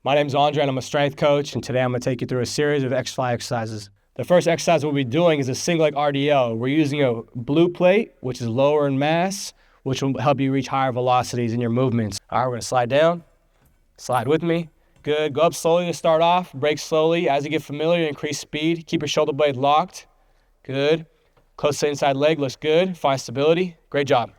My name is Andre and I'm a strength coach, and today I'm going to take you through a series of X-Fly exercises. The first exercise we'll be doing is a single leg RDL. We're using a blue plate, which is lower in mass, which will help you reach higher velocities in your movements. All right, we're going to slide down, slide with me. Good, go up slowly to start off, break slowly. As you get familiar, increase speed. Keep your shoulder blade locked. Good. Close to the inside leg, looks good. Find stability, great job.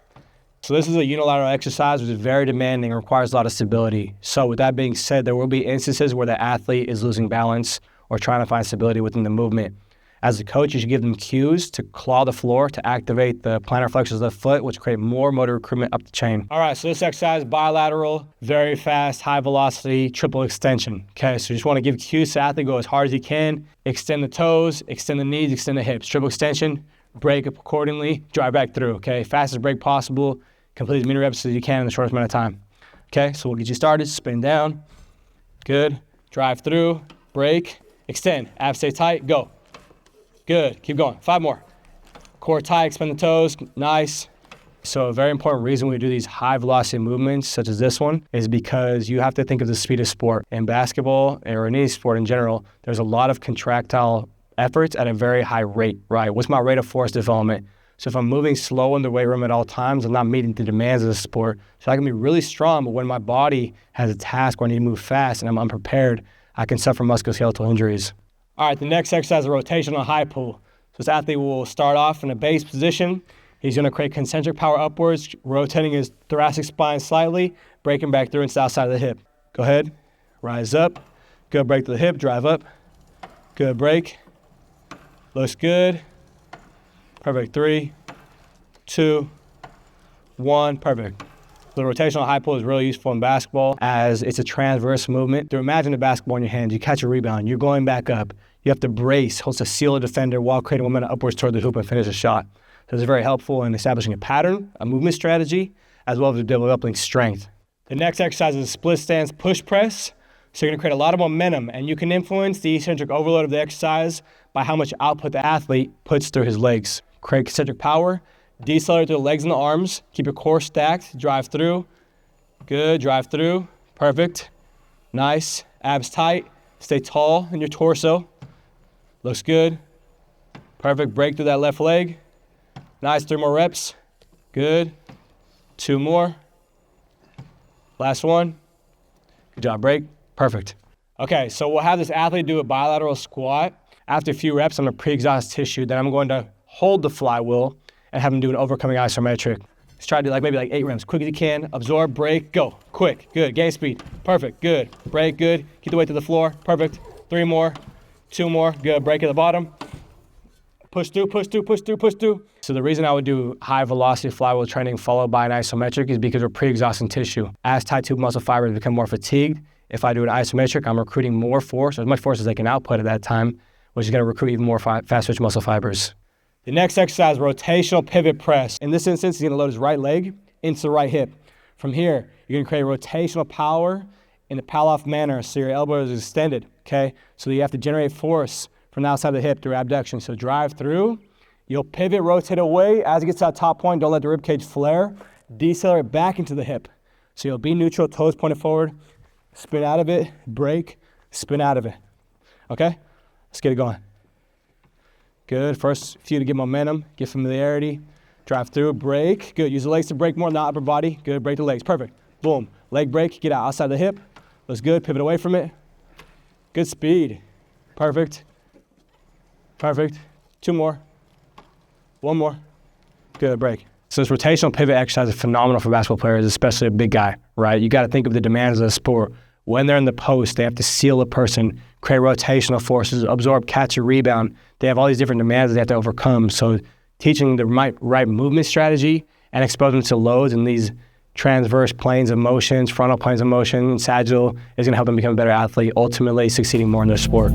So this is a unilateral exercise which is very demanding and requires a lot of stability. So with that being said, there will be instances where the athlete is losing balance or trying to find stability within the movement. As a coach, you should give them cues to claw the floor to activate the plantar flexors of the foot, which create more motor recruitment up the chain. All right, so this exercise, bilateral, very fast, high velocity, triple extension. Okay, so you just want to give cues to the athlete, go as hard as you can, extend the toes, extend the knees, extend the hips. Triple extension, break up accordingly, drive back through, okay? Fastest break possible, complete as many reps as you can in the shortest amount of time. Okay, so we'll get you started, spin down, good, drive through, break, extend, abs stay tight, go. Good, keep going, 5 more. Core tight, expand the toes, nice. So a very important reason we do these high velocity movements, such as this one, is because you have to think of the speed of sport. In basketball, or any sport in general, there's a lot of contractile efforts at a very high rate, right? What's my rate of force development? So if I'm moving slow in the weight room at all times, I'm not meeting the demands of the sport. So I can be really strong, but when my body has a task where I need to move fast and I'm unprepared, I can suffer musculoskeletal injuries. All right, the next exercise is a rotational high pull. So this athlete will start off in a base position. He's gonna create concentric power upwards, rotating his thoracic spine slightly, breaking back through into the outside of the hip. Go ahead, rise up, good break to the hip, drive up, good break. Looks good. Perfect. 3, 2, 1. Perfect. The rotational high pull is really useful in basketball as it's a transverse movement. To imagine a basketball in your hands, you catch a rebound, you're going back up. You have to brace, hold to seal a defender while creating momentum upwards toward the hoop and finish a shot. So it's very helpful in establishing a pattern, a movement strategy, as well as developing strength. The next exercise is a split stance push press. So you're going to create a lot of momentum, and you can influence the eccentric overload of the exercise by how much output the athlete puts through his legs. Create concentric power, decelerate through the legs and the arms, keep your core stacked, drive through. Good, drive through, perfect, nice, abs tight, stay tall in your torso. Looks good, perfect, break through that left leg. Nice, 3 more reps, good, 2 more. Last one, good job, break. Perfect. Okay, so we'll have this athlete do a bilateral squat. After a few reps, I'm going to pre-exhaust tissue. Then I'm going to hold the flywheel and have him do an overcoming isometric. Let's try to do maybe 8 reps. Quick as you can. Absorb, break, go. Quick, good. Gain speed. Perfect, good. Break, good. Keep the weight to the floor. Perfect. 3 more. 2 more. Good. Break at the bottom. Push through, push through, push through, push through. So the reason I would do high velocity flywheel training followed by an isometric is because we're pre-exhausting tissue. As tight tube muscle fibers become more fatigued, if I do an isometric, I'm recruiting more force, as much force as I can output at that time, which is going to recruit even more fast-twitch muscle fibers. The next exercise, rotational pivot press. In this instance, he's going to load his right leg into the right hip. From here, you're going to create rotational power in a pal-off manner, so your elbow is extended, okay? So you have to generate force from the outside of the hip through abduction. So drive through, you'll pivot, rotate away. As it gets to that top point, don't let the ribcage flare. Decelerate back into the hip. So you'll be neutral, toes pointed forward. Spin out of it, break, spin out of it. Okay? Let's get it going. Good. First few to get momentum, get familiarity. Drive through, break. Good. Use the legs to break more, not upper body. Good. Break the legs. Perfect. Boom. Leg break. Get out outside the hip. Looks good. Pivot away from it. Good speed. Perfect. Perfect. 2 more. 1 more. Good. Break. So this rotational pivot exercise is phenomenal for basketball players, especially a big guy, right? You got to think of the demands of the sport. When they're in the post, they have to seal a person, create rotational forces, absorb, catch a rebound. They have all these different demands they have to overcome. So teaching the right movement strategy and exposing them to loads in these transverse planes of motions, frontal planes of motion, sagittal, is going to help them become a better athlete, ultimately succeeding more in their sport.